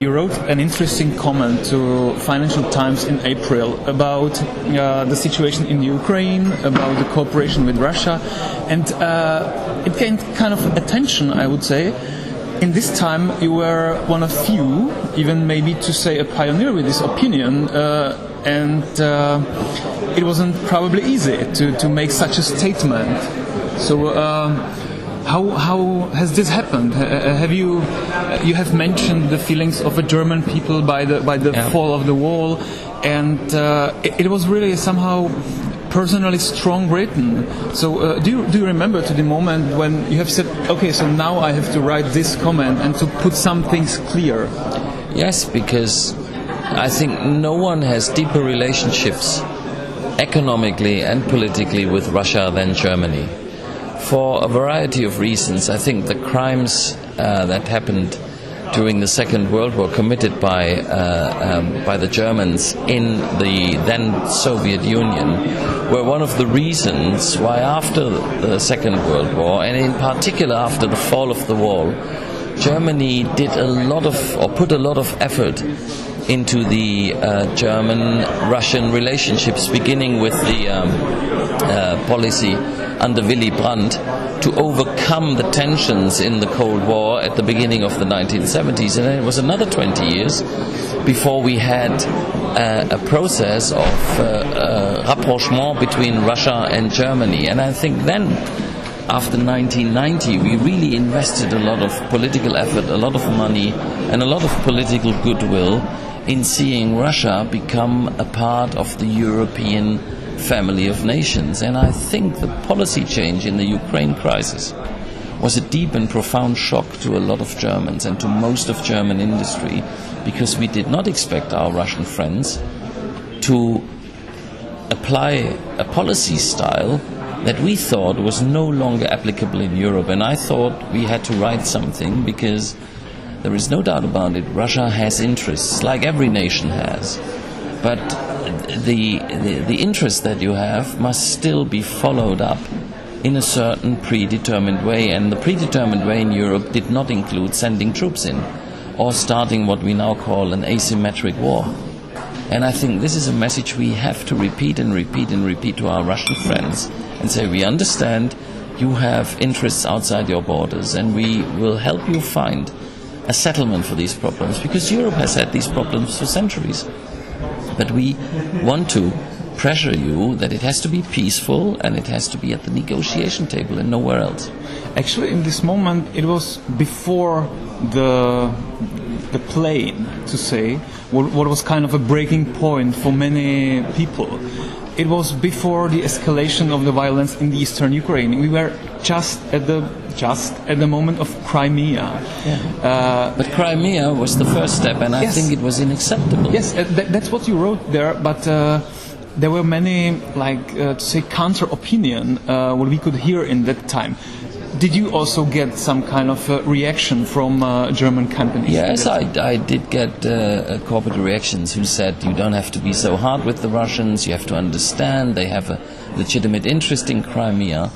You wrote an interesting comment to Financial Times in April about the situation in Ukraine, about the cooperation with Russia, and it gained kind of attention, I would say. In this time, you were one of few, even maybe to say a pioneer with this opinion, and it wasn't probably easy to make such a statement. So, how has this happened? Have you have mentioned the feelings of the German people by the fall of the wall, and it was really somehow personally strong written. So do you remember to the moment when you have said, okay, so now I have to write this comment and to put some things clear? Yes, because I think no one has deeper relationships economically and politically with Russia than Germany. For a variety of reasons, I think the crimes that happened during the Second World War committed by the Germans in the then Soviet Union were one of the reasons why after the Second World War, and in particular after the fall of the wall, Germany did put a lot of effort into the German-Russian relationships, beginning with the policy under Willy Brandt to overcome the tensions in the Cold War at the beginning of the 1970s. And then it was another 20 years before we had a process of rapprochement between Russia and Germany. And I think then, after 1990, we really invested a lot of political effort, a lot of money, and a lot of political goodwill in seeing Russia become a part of the European family of nations. And I think the policy change in the Ukraine crisis was a deep and profound shock to a lot of Germans and to most of German industry, because we did not expect our Russian friends to apply a policy style that we thought was no longer applicable in Europe. And I thought we had to write something, because there is no doubt about it, Russia has interests, like every nation has. But the interest that you have must still be followed up in a certain predetermined way. And the predetermined way in Europe did not include sending troops in or starting what we now call an asymmetric war. And I think this is a message we have to repeat and repeat and repeat to our Russian friends and say, we understand you have interests outside your borders, and we will help you find a settlement for these problems, because Europe has had these problems for centuries. But we want to pressure you that it has to be peaceful and it has to be at the negotiation table and nowhere else. Actually, in this moment, it was before the plane, to say, what was kind of a breaking point for many people. It was before the escalation of the violence in the eastern Ukraine. We were just at the moment of Crimea. Yeah. But Crimea was the first step, and I think it was unacceptable. Yes, that's what you wrote there, but there were many, to say, counter-opinion, what we could hear in that time. Did you also get some kind of reaction from German companies? Yes, I did get corporate reactions who said, you don't have to be so hard with the Russians, you have to understand they have a legitimate interest in Crimea.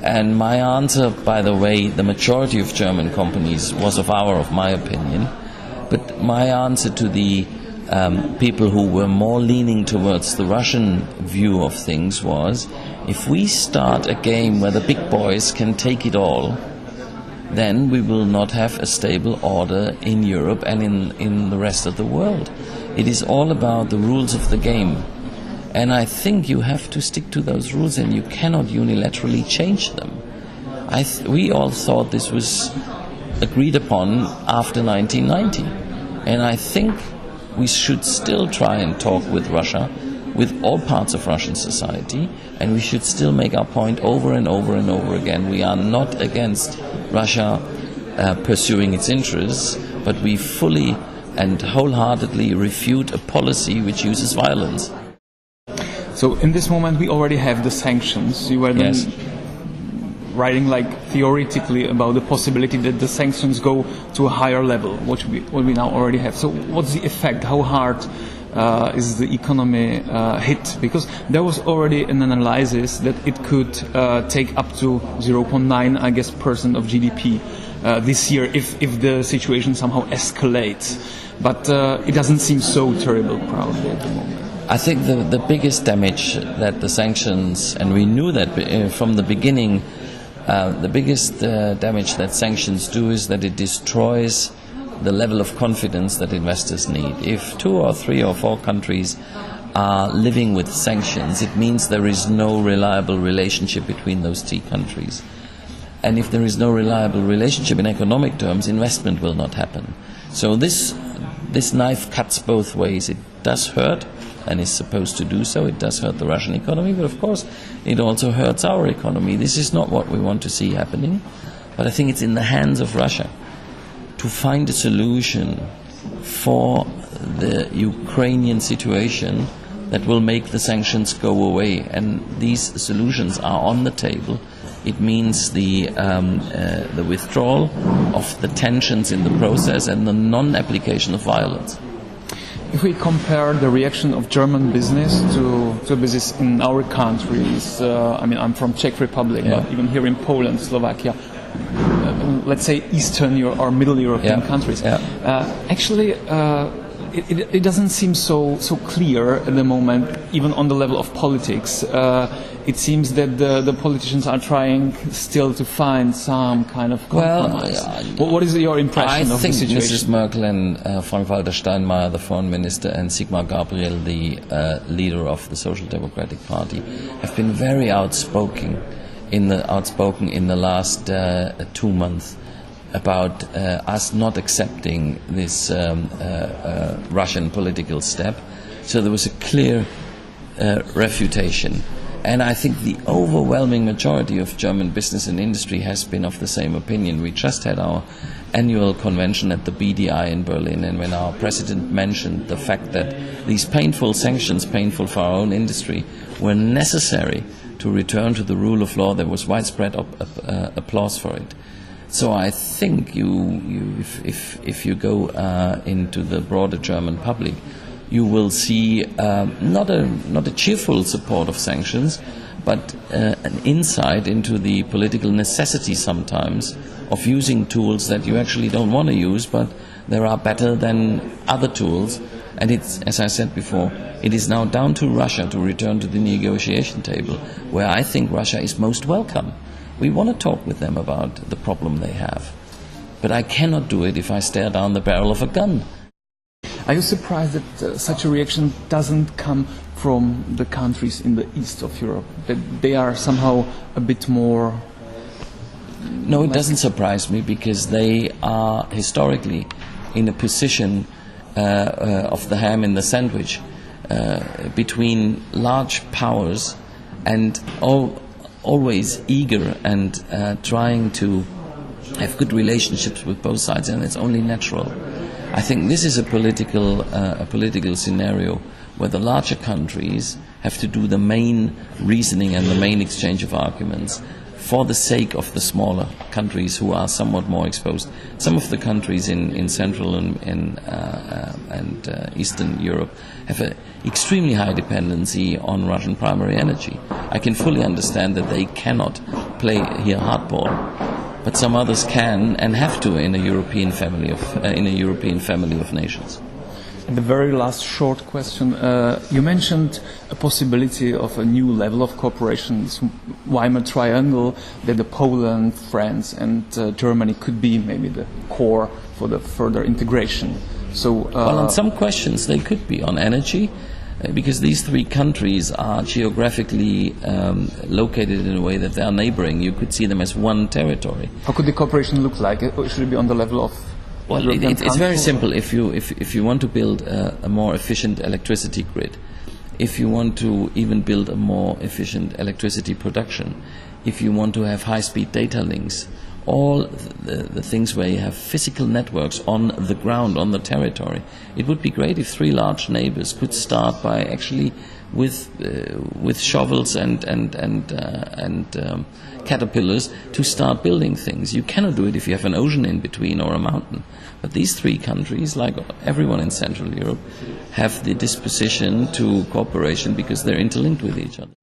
And my answer, by the way, the majority of German companies was of my opinion. But my answer to the people who were more leaning towards the Russian view of things was, if we start a game where the big boys can take it all, then we will not have a stable order in Europe and in the rest of the world. It is all about the rules of the game. And I think you have to stick to those rules, and you cannot unilaterally change them. We all thought this was agreed upon after 1990. And I think we should still try and talk with Russia, with all parts of Russian society, and we should still make our point over and over and over again. We are not against Russia pursuing its interests, but we fully and wholeheartedly refute a policy which uses violence. So in this moment we already have the sanctions. You were then writing theoretically about the possibility that the sanctions go to a higher level, what we now already have. So what's the effect? How hard is the economy hit? Because there was already an analysis that it could take up to 0.9, I guess, % of GDP this year if the situation somehow escalates. but it doesn't seem so terrible probably at the moment. I think the biggest damage that the sanctions, and we knew that from the beginning, the biggest damage that sanctions do is that it destroys the level of confidence that investors need. If 2 or 3 or 4 countries are living with sanctions, it means there is no reliable relationship between those 2 countries. And if there is no reliable relationship in economic terms, investment will not happen. So this knife cuts both ways. It does hurt, and is supposed to do so. It does hurt the Russian economy, but of course it also hurts our economy. This is not what we want to see happening, but I think it's in the hands of Russia to find a solution for the Ukrainian situation that will make the sanctions go away, and these solutions are on the table. It means the withdrawal of the tensions in the process and the non-application of violence. If we compare the reaction of German business to business in our countries, I mean, I'm from Czech Republic, but even here in Poland, Slovakia, let's say Eastern or Middle European countries, actually, it doesn't seem so clear at the moment, even on the level of politics. It seems that the politicians are trying still to find some kind of compromise. What is your impression of the situation? I think Mrs. Merkel and Frank-Walter Steinmeier, the foreign minister, and Sigmar Gabriel, the leader of the Social Democratic Party, have been very outspoken in the last 2 months about us not accepting this Russian political step. So there was a clear refutation. And I think the overwhelming majority of German business and industry has been of the same opinion. We just had our annual convention at the BDI in Berlin, and when our president mentioned the fact that these painful sanctions, painful for our own industry, were necessary to return to the rule of law, there was widespread applause for it. So I think if you go into the broader German public, you will see not a cheerful support of sanctions, but an insight into the political necessity sometimes of using tools that you actually don't want to use, but there are better than other tools. And it's, as I said before, it is now down to Russia to return to the negotiation table, where I think Russia is most welcome. We want to talk with them about the problem they have. But I cannot do it if I stare down the barrel of a gun. Are you surprised that such a reaction doesn't come from the countries in the east of Europe? That they are somehow a bit more... No, it doesn't surprise me, because they are historically in a position of the ham in the sandwich between large powers and always eager and trying to have good relationships with both sides, and it's only natural. I think this is a political scenario where the larger countries have to do the main reasoning and the main exchange of arguments for the sake of the smaller countries who are somewhat more exposed. Some of the countries in Central and Eastern Europe have an extremely high dependency on Russian primary energy. I can fully understand that they cannot play here hardball, but some others can and have to in a European family of nations. And the very last short question, you mentioned a possibility of a new level of cooperation, this Weimar Triangle, that the Poland, France and Germany could be maybe the core for the further integration. So, well, on some questions they could be, on energy, because these 3 countries are geographically located in a way that they are neighboring. You could see them as one territory. How could the cooperation look like? Should it be on the level of... Well, it's very simple. If you want to build a more efficient electricity grid, if you want to even build a more efficient electricity production, if you want to have high-speed data links, all the things where you have physical networks on the ground, on the territory, it would be great if 3 large neighbors could start by actually with shovels and caterpillars to start building things. You cannot do it if you have an ocean in between or a mountain. But these 3 countries, like everyone in Central Europe, have the disposition to cooperation because they're interlinked with each other.